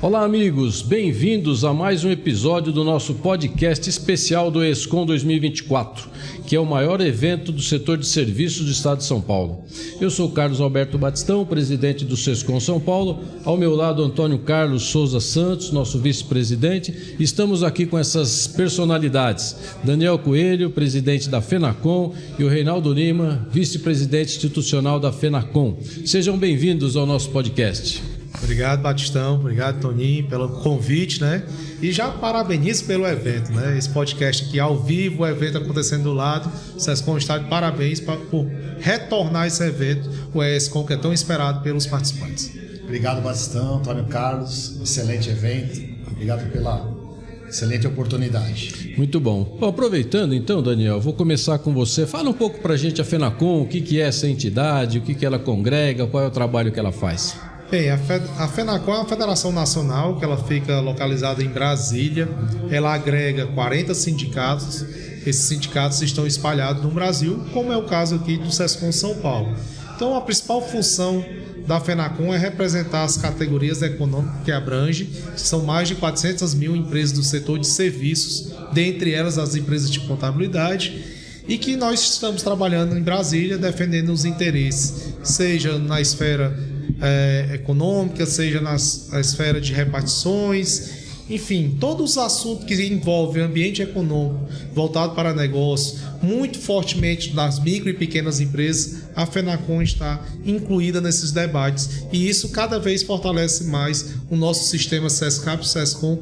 Olá, amigos, bem-vindos a mais um episódio do nosso podcast especial do ESCOM 2024, que é o maior evento do setor de serviços do estado de São Paulo. Eu sou Carlos Alberto Batistão, presidente do SESCOM São Paulo, ao meu lado Antônio Carlos Souza Santos, nosso vice-presidente. Estamos aqui com essas personalidades, Daniel Coelho, presidente da FENACOM, e o Reinaldo Lima, vice-presidente institucional da FENACOM. Sejam bem-vindos ao nosso podcast. Obrigado, Batistão. Obrigado, Toninho, pelo convite, né? E já parabenizo pelo evento, né? Esse podcast aqui ao vivo, o evento acontecendo do lado. O SESCOM está de parabéns por retornar esse evento, o ESCOM, que é tão esperado pelos participantes. Obrigado, Batistão, Antônio Carlos. Excelente evento. Obrigado pela excelente oportunidade. Muito bom. Bom, aproveitando então, Daniel, vou começar com você. Fala um pouco pra gente a FENACOM, o que é essa entidade, o que ela congrega, qual é o trabalho que ela faz. Bem, a FENACOM é uma federação nacional que ela fica localizada em Brasília. Ela agrega 40 sindicatos. Esses sindicatos estão espalhados no Brasil, como é o caso aqui do SESCOM São Paulo. Então, a principal função da FENACOM é representar as categorias econômicas que abrange. São mais de 400 mil empresas do setor de serviços, dentre elas as empresas de contabilidade, e que nós estamos trabalhando em Brasília defendendo os interesses, seja na esfera econômica, seja na esfera de repartições, enfim, todos os assuntos que envolvem ambiente econômico voltado para negócio, muito fortemente nas micro e pequenas empresas, a FENACOM está incluída nesses debates, e isso cada vez fortalece mais o nosso sistema SESCAP-SESCOM,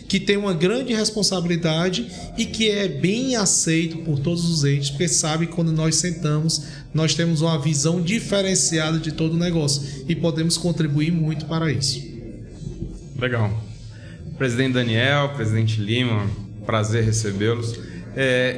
que tem uma grande responsabilidade e que é bem aceito por todos os entes, porque sabe que quando nós sentamos, nós temos uma visão diferenciada de todo o negócio e podemos contribuir muito para isso. Legal. Presidente Daniel, presidente Lima, prazer recebê-los.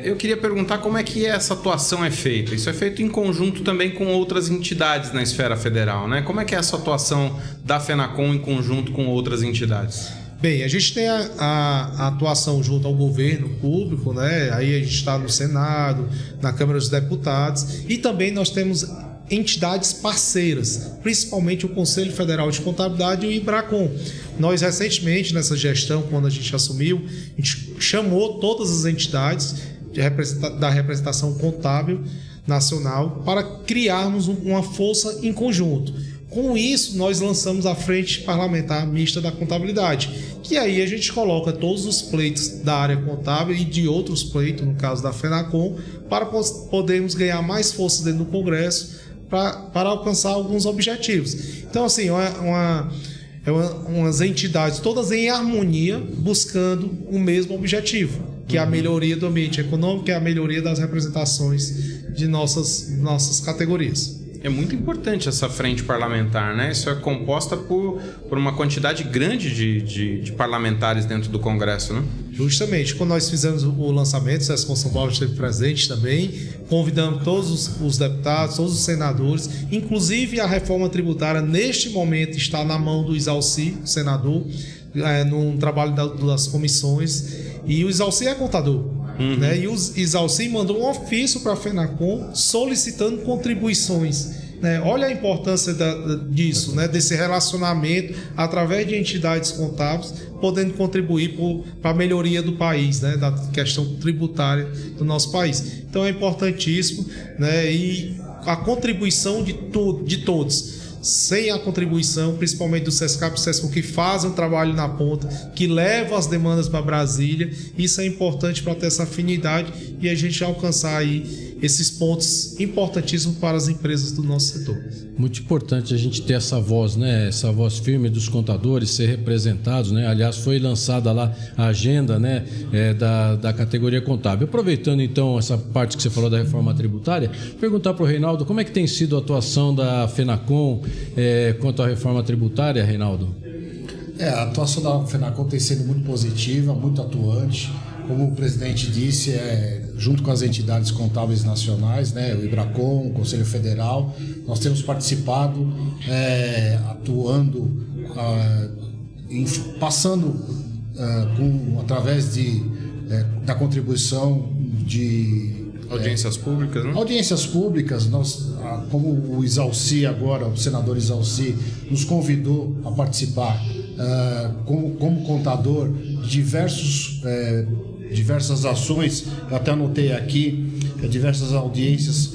Eu queria perguntar como é que essa atuação é feita. Isso é feito em conjunto também com outras entidades na esfera federal, né? Como é que é essa atuação da FENACOM em conjunto com outras entidades? Bem, a gente tem a atuação junto ao governo público, né? Aí a gente está no Senado, na Câmara dos Deputados, e também nós temos entidades parceiras, principalmente o Conselho Federal de Contabilidade e o IBRACON. Nós recentemente, nessa gestão, quando a gente assumiu, a gente chamou todas as entidades da representação contábil nacional para criarmos uma força em conjunto. Com isso, nós lançamos a Frente Parlamentar Mista da Contabilidade, que aí a gente coloca todos os pleitos da área contábil e de outros pleitos, no caso da FENACOM, para podermos ganhar mais força dentro do Congresso para alcançar alguns objetivos. Então, assim, umas entidades todas em harmonia, buscando o mesmo objetivo, que é a melhoria do ambiente econômico, que é a melhoria das representações de nossas categorias. É muito importante essa frente parlamentar, né? Isso é composta por uma quantidade grande de parlamentares dentro do Congresso, né? Justamente. Quando nós fizemos o lançamento, o SESCOM São Paulo esteve presente também, convidamos todos os deputados, todos os senadores, inclusive a reforma tributária, neste momento, está na mão do Isalci, senador, no trabalho das comissões, e o Isalci é contador. Né? E o Isalci mandou um ofício para a FENACOM solicitando contribuições. Né? Olha a importância disso, né? Desse relacionamento através de entidades contábeis, podendo contribuir para a melhoria do país, né? Da questão tributária do nosso país. Então é importantíssimo, né? E a contribuição de todos. Sem a contribuição, principalmente do SESCAP e SESCOM, que fazem um trabalho na ponta, que levam as demandas para Brasília, isso é importante para ter essa afinidade e a gente alcançar aí esses pontos importantíssimos para as empresas do nosso setor. Muito importante a gente ter essa voz, né? Essa voz firme dos contadores, ser representados, né? Aliás, foi lançada lá a agenda, né? Da categoria contábil. Aproveitando então essa parte que você falou da reforma tributária, perguntar para o Reinaldo como é que tem sido a atuação da FENACOM quanto à reforma tributária, Reinaldo? A atuação da FENACOM tem sido muito positiva, muito atuante. Como o presidente disse, junto com as entidades contábeis nacionais, né, o IBRACON, o Conselho Federal, nós temos participado, atuando, passando através da contribuição Audiências públicas, né? Audiências públicas, como o Isalci agora, o senador Isalci, nos convidou a participar como contador de diversas ações, eu até anotei aqui, diversas audiências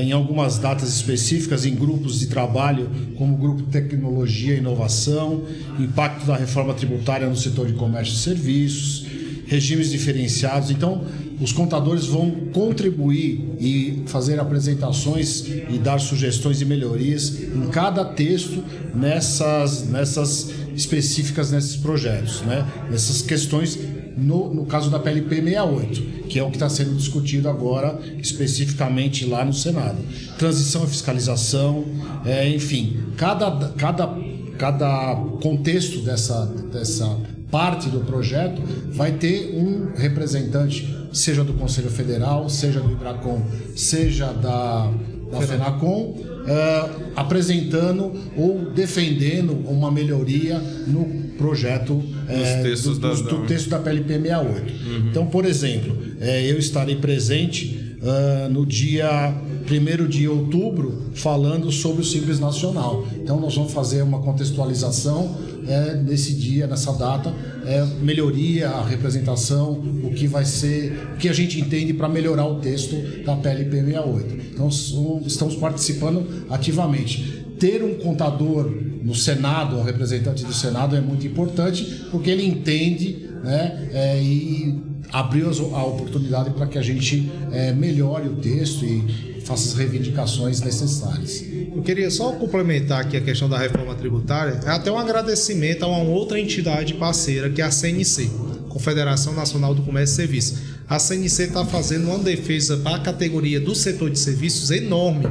em algumas datas específicas, em grupos de trabalho, como o Grupo Tecnologia e Inovação, impacto da reforma tributária no setor de comércio e serviços, regimes diferenciados. Então, os contadores vão contribuir e fazer apresentações e dar sugestões e melhorias em cada texto nessas específicas, nesses projetos, né? Nessas questões, no caso da PLP 68, que é o que está sendo discutido agora especificamente lá no Senado. Transição e fiscalização, enfim, cada contexto dessa parte do projeto vai ter um representante, seja do Conselho Federal, seja do IBRACON, seja da FENACON, apresentando ou defendendo uma melhoria no projeto do texto da PLP 68. Então, por exemplo, eu estarei presente no dia 1º de outubro falando sobre o Simples Nacional. Então, nós vamos fazer uma contextualização nesse dia, nessa data, melhoria, a representação, o que vai ser, o que a gente entende para melhorar o texto da PLP 68. Então, estamos participando ativamente. Ter um contador no Senado, um representante do Senado, é muito importante, porque ele entende, né, e abriu a oportunidade para que a gente melhore o texto e faça as reivindicações necessárias. Eu queria só complementar aqui a questão da reforma tributária, até um agradecimento a uma outra entidade parceira, que é a CNC, Confederação Nacional do Comércio e Serviços. A CNC está fazendo uma defesa para a categoria do setor de serviços enorme.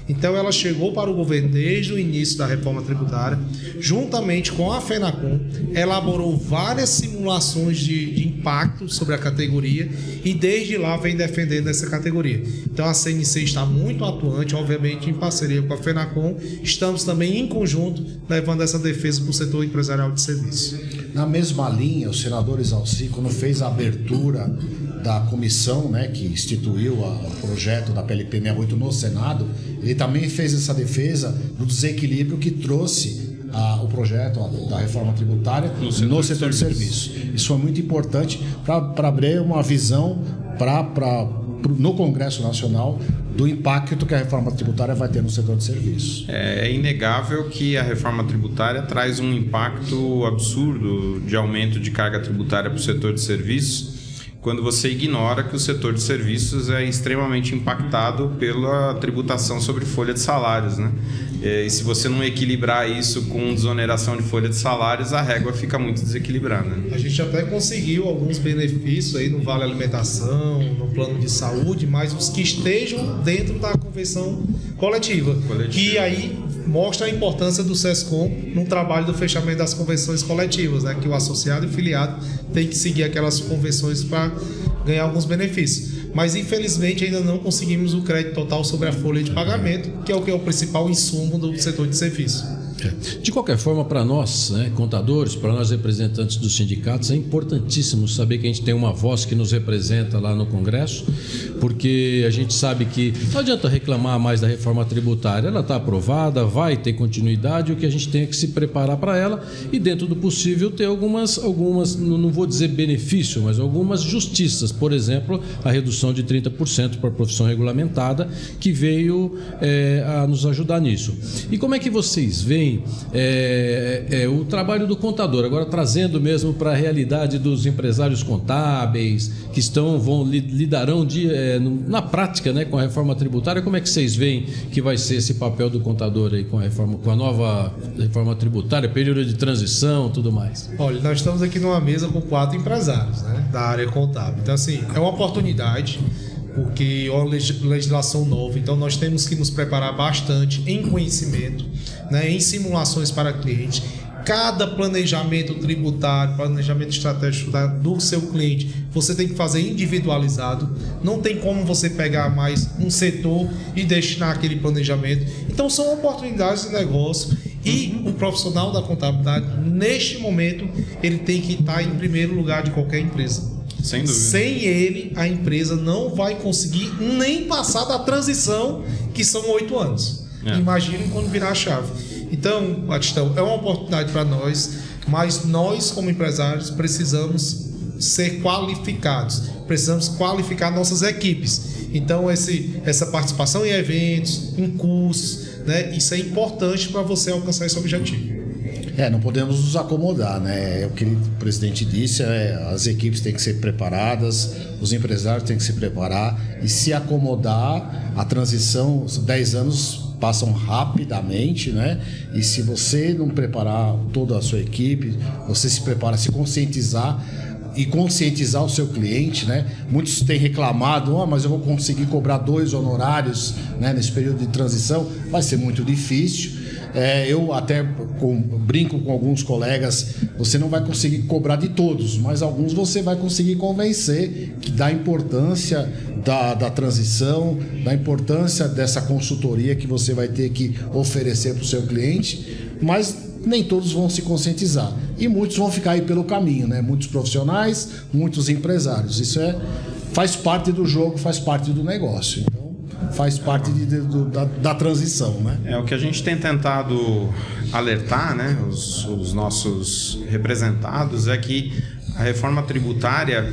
Então, ela chegou para o governo desde o início da reforma tributária, juntamente com a FENACON, elaborou várias simulações de impacto sobre a categoria e desde lá vem defendendo essa categoria. Então, a CNC está muito atuante, obviamente em parceria com a FENACON. Estamos também em conjunto levando essa defesa para o setor empresarial de serviços. Na mesma linha, o senador Isalci, quando fez a abertura da comissão, né, que instituiu o projeto da PLP 68 no Senado, ele também fez essa defesa do desequilíbrio que trouxe o projeto da reforma tributária no setor de serviços. Isso foi muito importante para abrir uma visão no Congresso Nacional do impacto que a reforma tributária vai ter no setor de serviços. É inegável que a reforma tributária traz um impacto absurdo de aumento de carga tributária para o setor de serviços, quando você ignora que o setor de serviços é extremamente impactado pela tributação sobre folha de salários, né? E se você não equilibrar isso com desoneração de folha de salários, a régua fica muito desequilibrada, né? A gente até conseguiu alguns benefícios aí no Vale Alimentação, no plano de saúde, mas os que estejam dentro da convenção coletiva. Que aí mostra a importância do SESCOM no trabalho do fechamento das convenções coletivas, né? Que o associado e o filiado tem que seguir aquelas convenções para ganhar alguns benefícios. Mas, infelizmente, ainda não conseguimos o crédito total sobre a folha de pagamento, que é o principal insumo do setor de serviço. De qualquer forma, para nós, né, contadores, para nós representantes dos sindicatos, é importantíssimo saber que a gente tem uma voz que nos representa lá no Congresso, porque a gente sabe que não adianta reclamar mais da reforma tributária, ela está aprovada, vai ter continuidade, o que a gente tem é que se preparar para ela e, dentro do possível, ter algumas, não vou dizer benefício, mas algumas justiças. Por exemplo, a redução de 30% para a profissão regulamentada, que veio a nos ajudar nisso. E como é que vocês veem o trabalho do contador, agora trazendo mesmo para a realidade dos empresários contábeis que lidarão na prática, né, com a reforma tributária? Como é que vocês veem que vai ser esse papel do contador aí com a nova reforma tributária, período de transição, tudo mais? Olha, nós estamos aqui numa mesa com 4 empresários, né, da área contábil. Então, assim, é uma oportunidade, porque é uma legislação nova, então nós temos que nos preparar bastante em conhecimento, né, em simulações para cliente. Cada planejamento tributário, planejamento estratégico do seu cliente, você tem que fazer individualizado. Não tem como você pegar mais um setor e destinar aquele planejamento. Então são oportunidades de negócio e o profissional da contabilidade, neste momento, ele tem que estar em primeiro lugar de qualquer empresa. Sem dúvida. Sem ele, a empresa não vai conseguir nem passar da transição, que são 8 anos. Imaginem quando virar a chave. Então, Batistão, é uma oportunidade para nós, mas nós, como empresários, precisamos ser qualificados. Precisamos qualificar nossas equipes. Então, essa participação em eventos, em cursos, né, isso é importante para você alcançar esse objetivo. Não podemos nos acomodar, né? É o que o presidente disse, as equipes têm que ser preparadas, os empresários têm que se preparar e se acomodar. A transição, 10 anos passam rapidamente, né? E se você não preparar toda a sua equipe, você se prepara, se conscientizar e conscientizar o seu cliente, né? Muitos têm reclamado, mas eu vou conseguir cobrar 2 honorários, né, nesse período de transição. Vai ser muito difícil. Eu até brinco com alguns colegas, você não vai conseguir cobrar de todos, mas alguns você vai conseguir convencer que da importância da transição, da importância dessa consultoria que você vai ter que oferecer para o seu cliente, mas nem todos vão se conscientizar. E muitos vão ficar aí pelo caminho, né? Muitos profissionais, muitos empresários. Isso faz parte do jogo, faz parte do negócio. Então, faz parte da transição, né? O que a gente tem tentado alertar, né, os nossos representados, é que a reforma tributária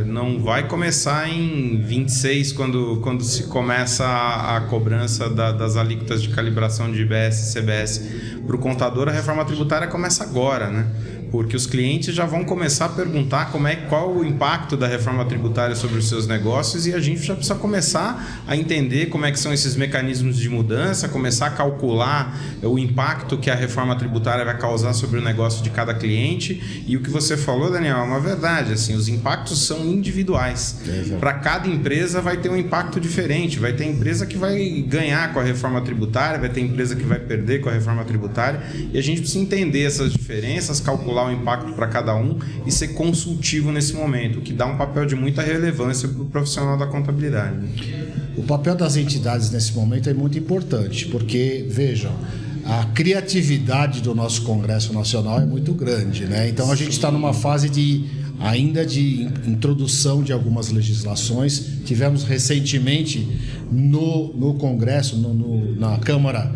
não vai começar em 26, quando se começa a cobrança das alíquotas de calibração de IBS e CBS. Para o contador, a reforma tributária começa agora, né? Porque os clientes já vão começar a perguntar qual o impacto da reforma tributária sobre os seus negócios, e a gente já precisa começar a entender como é que são esses mecanismos de mudança, começar a calcular o impacto que a reforma tributária vai causar sobre o negócio de cada cliente. E o que você falou, Daniel, é uma verdade, assim, os impactos são individuais. Para cada empresa vai ter um impacto diferente, vai ter empresa que vai ganhar com a reforma tributária, vai ter empresa que vai perder com a reforma tributária, e a gente precisa entender essas diferenças, calcular o impacto para cada um e ser consultivo nesse momento, o que dá um papel de muita relevância para o profissional da contabilidade. O papel das entidades nesse momento é muito importante, porque, vejam, a criatividade do nosso Congresso Nacional é muito grande, né? Então a gente está numa fase ainda de introdução de algumas legislações. Tivemos recentemente no Congresso, na Câmara,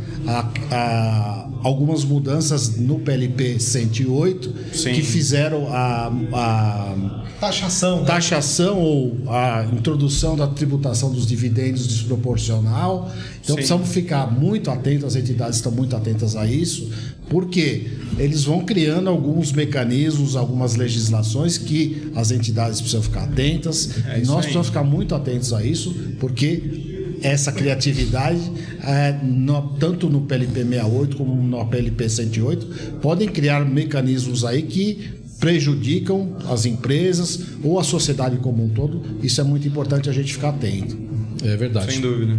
algumas mudanças no PLP 108, sim, que fizeram a taxação ou a introdução da tributação dos dividendos desproporcional. Então, sim, precisamos ficar muito atentos, as entidades estão muito atentas a isso, porque eles vão criando alguns mecanismos, algumas legislações que as entidades precisam ficar atentas, e nós precisamos ficar muito atentos a isso, porque essa criatividade, tanto no PLP 68 como no PLP 108, podem criar mecanismos aí que prejudicam as empresas ou a sociedade como um todo. Isso é muito importante a gente ficar atento. É verdade. Sem dúvida.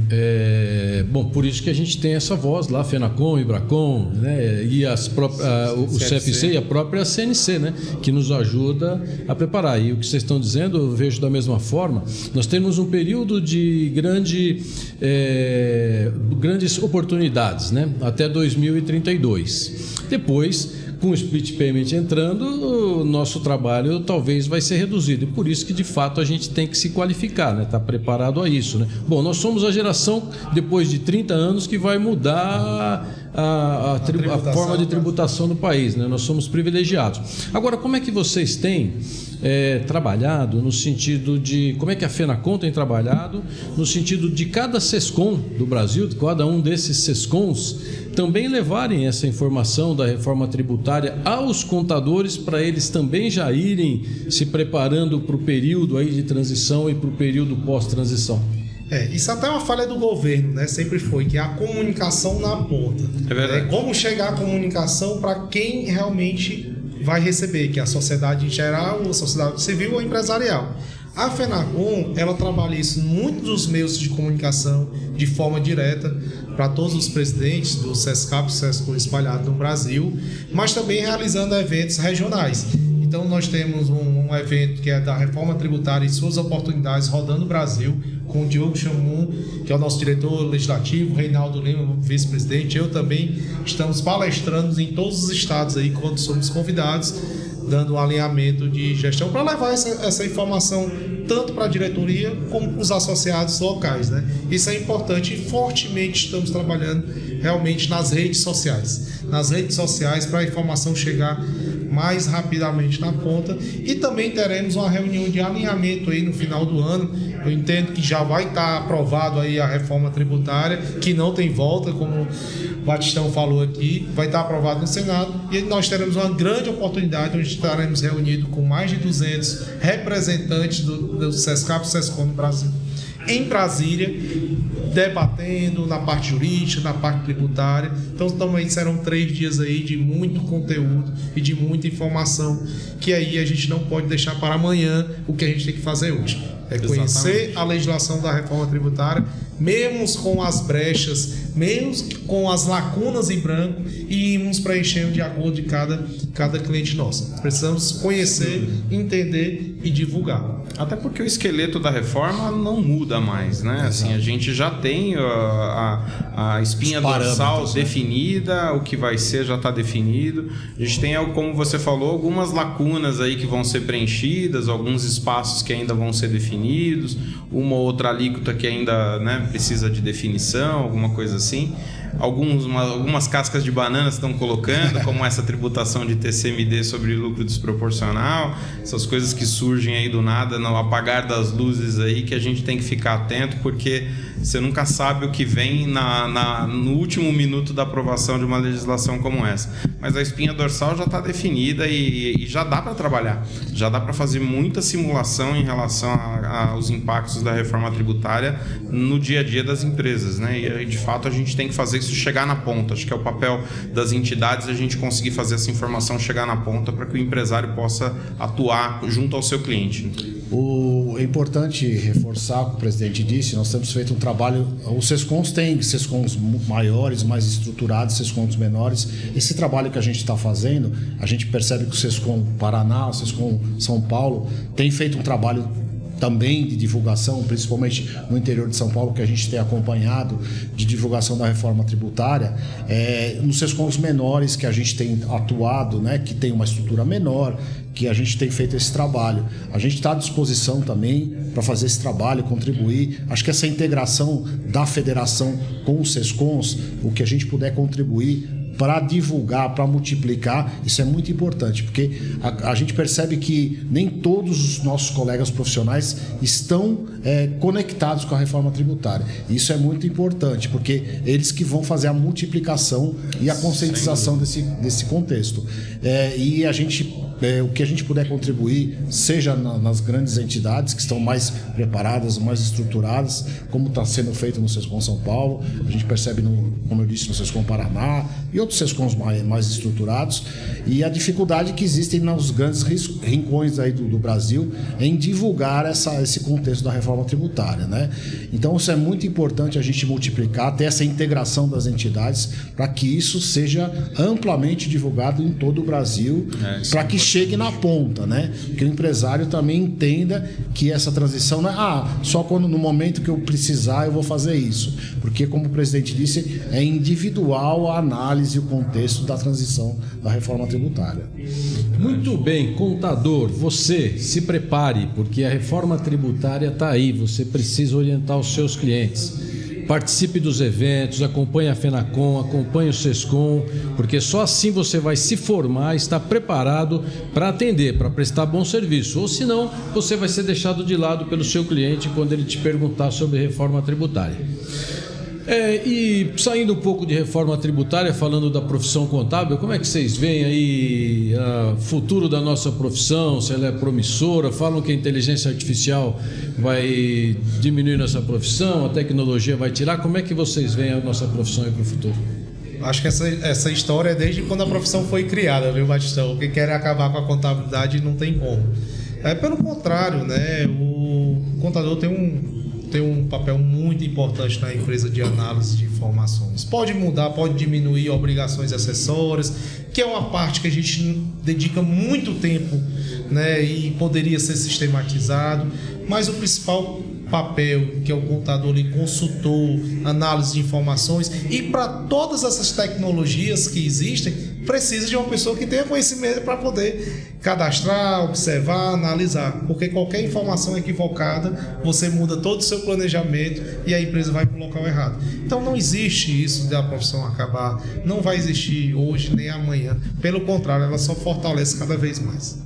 Bom, por isso que a gente tem essa voz lá, FENACOM, IBRACON, né, e o CFC e a própria CNC, né, que nos ajuda a preparar. E o que vocês estão dizendo, eu vejo da mesma forma. Nós temos um período de grandes oportunidades, né, até 2032. Depois, com o split payment entrando, o nosso trabalho talvez vai ser reduzido. E por isso que, de fato, a gente tem que se qualificar, né? Estar preparado a isso, né? Bom, nós somos a geração, depois de 30 anos, que vai mudar a forma de tributação do país, né? Nós somos privilegiados. Agora, como é que vocês têm trabalhado no sentido de... Como é que a FENACON tem trabalhado no sentido de cada SESCOM do Brasil, de cada um desses SESCONs, também levarem essa informação da reforma tributária aos contadores, para eles também já irem se preparando para o período aí de transição e para o período pós-transição? Isso até é uma falha do governo, né? Sempre foi, que é a comunicação na ponta. É verdade. Como chegar a comunicação para quem realmente vai receber, que é a sociedade em geral, a sociedade civil ou empresarial. A FENACON, ela trabalha isso em muitos dos meios de comunicação de forma direta para todos os presidentes do SESCAP e SESCOM espalhados no Brasil, mas também realizando eventos regionais. Então nós temos um evento que é da reforma tributária e suas oportunidades rodando o Brasil, com o Diogo Chamun, que é o nosso diretor legislativo, Reinaldo Lima, vice-presidente, eu também estamos palestrando em todos os estados aí quando somos convidados, dando um alinhamento de gestão para levar essa informação tanto para a diretoria como para os associados locais, né? Isso é importante e fortemente estamos trabalhando realmente nas redes sociais. Nas redes sociais para a informação chegar mais rapidamente na ponta, e também teremos uma reunião de alinhamento aí no final do ano. Eu entendo que já vai estar aprovado aí a reforma tributária, que não tem volta, como o Batistão falou aqui, vai estar aprovado no Senado, e nós teremos uma grande oportunidade onde estaremos reunidos com mais de 200 representantes do SESCAP e SESCOM no Brasil, em Brasília, debatendo na parte jurídica, na parte tributária. Então também serão 3 dias aí de muito conteúdo e de muita informação, que aí a gente não pode deixar para amanhã o que a gente tem que fazer hoje. É conhecer a legislação da reforma tributária, mesmo com as brechas, mesmo com as lacunas em branco, e irmos preenchendo de acordo de cada cliente nosso. Precisamos conhecer, entender e divulgar. Até porque o esqueleto da reforma não muda mais, né? Assim, a gente já tem a espinha dorsal definida, o que vai ser já está definido. A gente tem, como você falou, algumas lacunas aí que vão ser preenchidas, alguns espaços que ainda vão ser definidos, uma ou outra alíquota que ainda, né, precisa de definição, alguma coisa assim. Algumas cascas de banana estão colocando, como essa tributação de TCMD sobre lucro desproporcional, essas coisas que surgem aí do nada, no apagar das luzes aí, que a gente tem que ficar atento, porque você nunca sabe o que vem no último minuto da aprovação de uma legislação como essa. Mas a espinha dorsal já está definida e já dá para trabalhar, já dá para fazer muita simulação em relação aos impactos da reforma tributária no dia a dia das empresas, né? E de fato a gente tem que fazer isso chegar na ponta. Acho que é o papel das entidades a gente conseguir fazer essa informação chegar na ponta para que o empresário possa atuar junto ao seu cliente. É importante reforçar o que o presidente disse, nós temos feito um trabalho, os SESCOMs têm SESCOMs maiores, mais estruturados, SESCOMs menores. Esse trabalho que a gente está fazendo, a gente percebe que o SESCOM Paraná, o SESCOM São Paulo, tem feito um trabalho também de divulgação, principalmente no interior de São Paulo, que a gente tem acompanhado de divulgação da reforma tributária, nos SESCOMs menores que a gente tem atuado, né, que tem uma estrutura menor, que a gente tem feito esse trabalho. A gente está à disposição também para fazer esse trabalho, contribuir. Acho que essa integração da federação com os SESCOMs, o que a gente puder contribuir para divulgar, para multiplicar, isso é muito importante, porque a gente percebe que nem todos os nossos colegas profissionais estão conectados com a reforma tributária. Isso é muito importante, porque eles que vão fazer a multiplicação e a conscientização desse contexto. E a gente, o que a gente puder contribuir, seja nas grandes entidades que estão mais preparadas, mais estruturadas, como está sendo feito no SESCOM São Paulo, a gente percebe, como eu disse, no SESCOM Paraná e outros SESCOMs mais estruturados, e a dificuldade que existe nos grandes rincões aí do Brasil em divulgar esse contexto da reforma tributária, né? Então isso é muito importante a gente multiplicar, ter essa integração das entidades para que isso seja amplamente divulgado em todo o Brasil, para que chegue na ponta, né? Que o empresário também entenda que essa transição não é só quando no momento que eu precisar eu vou fazer isso, porque como o presidente disse, é individual a análise e o contexto da transição da reforma tributária. Muito bem, contador, você se prepare, porque a reforma tributária está aí, você precisa orientar os seus clientes. Participe dos eventos, acompanhe a FENACON, acompanhe o SESCOM, porque só assim você vai se formar, estar preparado para atender, para prestar bom serviço. Ou senão, você vai ser deixado de lado pelo seu cliente quando ele te perguntar sobre reforma tributária. E saindo um pouco de reforma tributária, falando da profissão contábil, como é que vocês veem aí o futuro da nossa profissão, se ela é promissora? Falam que a inteligência artificial vai diminuir nossa profissão, a tecnologia vai tirar. Como é que vocês veem a nossa profissão aí para o futuro? Acho que essa história é desde quando a profissão foi criada, viu, Batistão? Quem quer acabar com a contabilidade não tem como. Pelo contrário, né? O contador tem um papel muito importante na empresa de análise de informações. Pode mudar, pode diminuir obrigações acessórias, que é uma parte que a gente dedica muito tempo, né, e poderia ser sistematizado, mas o principal papel, que é o contador e consultor, análise de informações, e para todas essas tecnologias que existem, precisa de uma pessoa que tenha conhecimento para poder cadastrar, observar, analisar, porque qualquer informação equivocada, você muda todo o seu planejamento e a empresa vai para o local errado. Então não existe isso de a profissão acabar, não vai existir hoje nem amanhã, pelo contrário, ela só fortalece cada vez mais.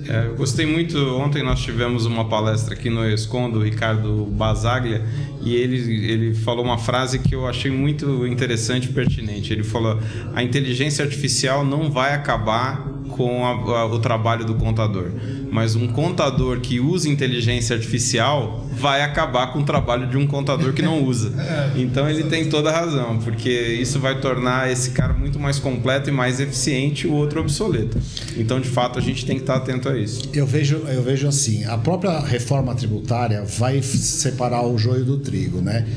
Eu gostei muito. Ontem nós tivemos uma palestra aqui no ESCOM do Ricardo Basaglia e ele falou uma frase que eu achei muito interessante e pertinente. Ele falou: a inteligência artificial não vai acabar com o trabalho do contador, mas um contador que usa inteligência artificial vai acabar com o trabalho de um contador que não usa. Então ele tem toda a razão, porque isso vai tornar esse cara muito mais completo e mais eficiente, o outro obsoleto. Então, de fato, a gente tem que estar atento a isso. Eu vejo assim, a própria reforma tributária vai separar o joio do trigo, né?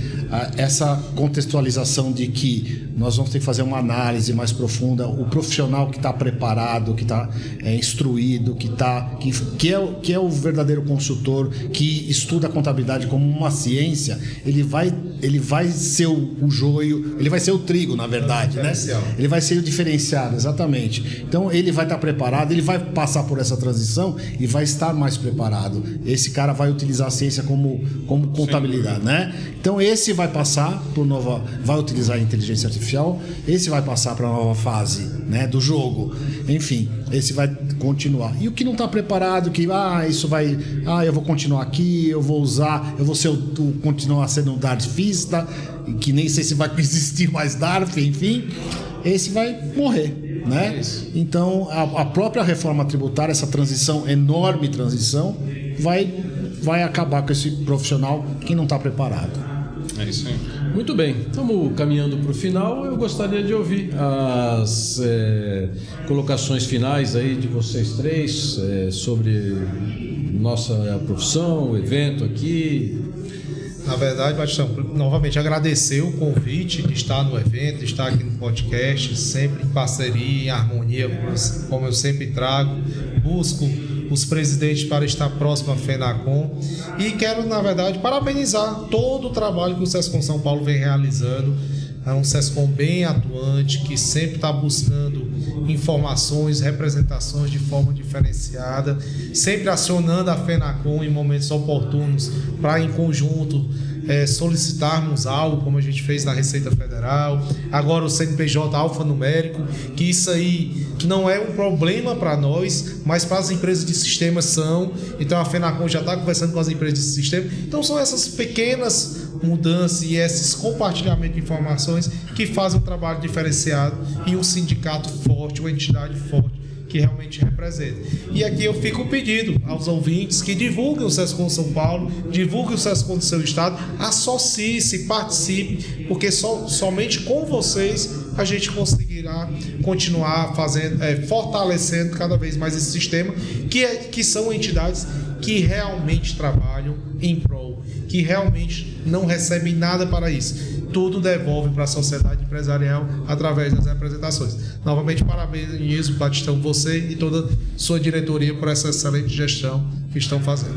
Essa contextualização de que nós vamos ter que fazer uma análise mais profunda, o profissional que está preparado, que está instruído, que é o verdadeiro consultor, que estuda a contabilidade como uma ciência, ele vai ser o joio, ele vai ser o trigo, na verdade, né? Ele vai ser o diferenciado, exatamente. Então ele vai estar preparado, ele vai passar por essa transição e vai estar mais preparado. Esse cara vai utilizar a ciência como contabilidade, né? Então esse vai passar vai utilizar a inteligência artificial, esse vai passar para a nova fase, né, do jogo. Enfim, esse vai continuar. E o que não está preparado, eu vou continuar aqui, eu vou continuar sendo um darfista, que nem sei se vai existir mais DARF, enfim, esse vai morrer, né? Então, a própria reforma tributária, essa enorme transição, vai acabar com esse profissional que não está preparado. É isso aí. Muito bem, estamos caminhando para o final. Eu gostaria de ouvir as colocações finais aí de vocês três sobre nossa profissão, o evento aqui. Na verdade, Batistão, novamente agradecer o convite de estar no evento, de estar aqui no podcast, sempre em parceria, em harmonia, como eu sempre trago, busco os presidentes para estar próximo à FENACOM e quero, na verdade, parabenizar todo o trabalho que o SESCOM São Paulo vem realizando. É um SESCOM bem atuante, que sempre está buscando informações, representações de forma diferenciada, sempre acionando a FENACOM em momentos oportunos para, em conjunto, solicitarmos algo, como a gente fez na Receita Federal, agora o CNPJ alfanumérico, que isso aí não é um problema para nós, mas para as empresas de sistemas são. Então a FENACOM já está conversando com as empresas de sistema. Então são essas pequenas mudanças e esses compartilhamentos de informações que fazem um trabalho diferenciado e um sindicato forte, uma entidade forte que realmente representa. E aqui eu fico pedindo aos ouvintes que divulguem o SESCOM São Paulo, divulguem o SESCOM do seu estado, associem-se, participem, porque somente com vocês a gente conseguirá continuar fazendo, fortalecendo cada vez mais esse sistema, que são entidades que realmente trabalham em prol, que realmente não recebem nada para isso. Tudo devolve para a sociedade empresarial através das representações. Novamente, parabenizo, Batistão, você e toda a sua diretoria por essa excelente gestão que estão fazendo.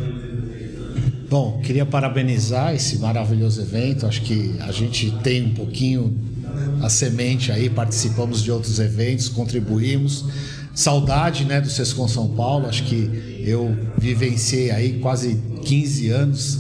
Bom, queria parabenizar esse maravilhoso evento. Acho que a gente tem um pouquinho a semente aí, participamos de outros eventos, contribuímos. Saudade, né, do SESCOM São Paulo. Acho que eu vivenciei aí quase 15 anos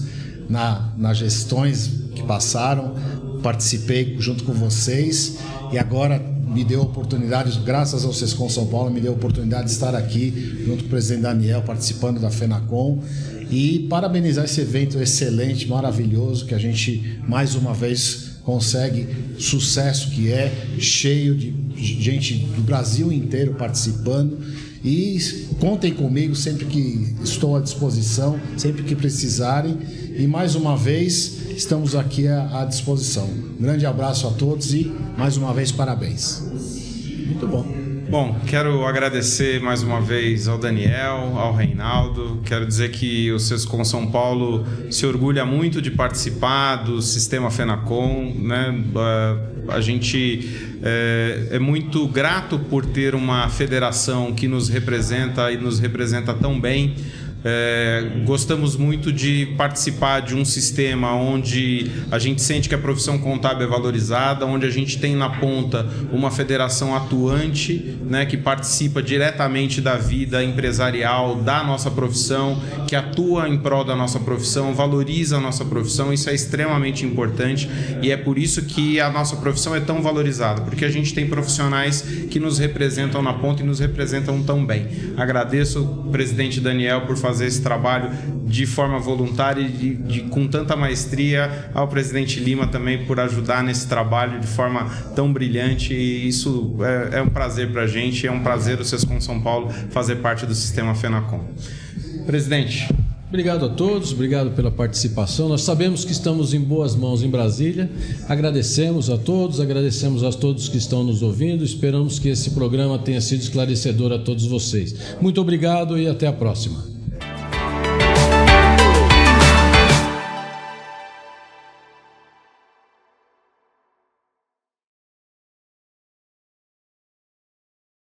nas gestões que passaram, participei junto com vocês e agora me deu a oportunidade, graças ao SESCOM São Paulo, me deu a oportunidade de estar aqui junto com o presidente Daniel, participando da FENACOM, e parabenizar esse evento excelente, maravilhoso, que a gente mais uma vez consegue, sucesso que é, cheio de gente do Brasil inteiro participando. E contem comigo sempre que estou à disposição, sempre que precisarem. E mais uma vez estamos aqui à disposição. Um grande abraço a todos e mais uma vez parabéns. Muito bom. Bom, quero agradecer mais uma vez ao Daniel, ao Reinaldo. Quero dizer que o SESCOM São Paulo se orgulha muito de participar do sistema FENACOM, né? A gente é muito grato por ter uma federação que nos representa e nos representa tão bem. Gostamos muito de participar de um sistema onde a gente sente que a profissão contábil é valorizada, onde a gente tem na ponta uma federação atuante, né, que participa diretamente da vida empresarial da nossa profissão, que atua em prol da nossa profissão, valoriza a nossa profissão. Isso é extremamente importante e é por isso que a nossa profissão é tão valorizada, porque a gente tem profissionais que nos representam na ponta e nos representam tão bem. Agradeço ao presidente Daniel por fazer esse trabalho de forma voluntária e com tanta maestria, ao presidente Lima também por ajudar nesse trabalho de forma tão brilhante, e isso é um prazer para a gente, é um prazer o Sescom São Paulo fazer parte do sistema FENACON. Presidente. Obrigado a todos, obrigado pela participação. Nós sabemos que estamos em boas mãos em Brasília. Agradecemos a todos que estão nos ouvindo. Esperamos que esse programa tenha sido esclarecedor a todos vocês. Muito obrigado e até a próxima.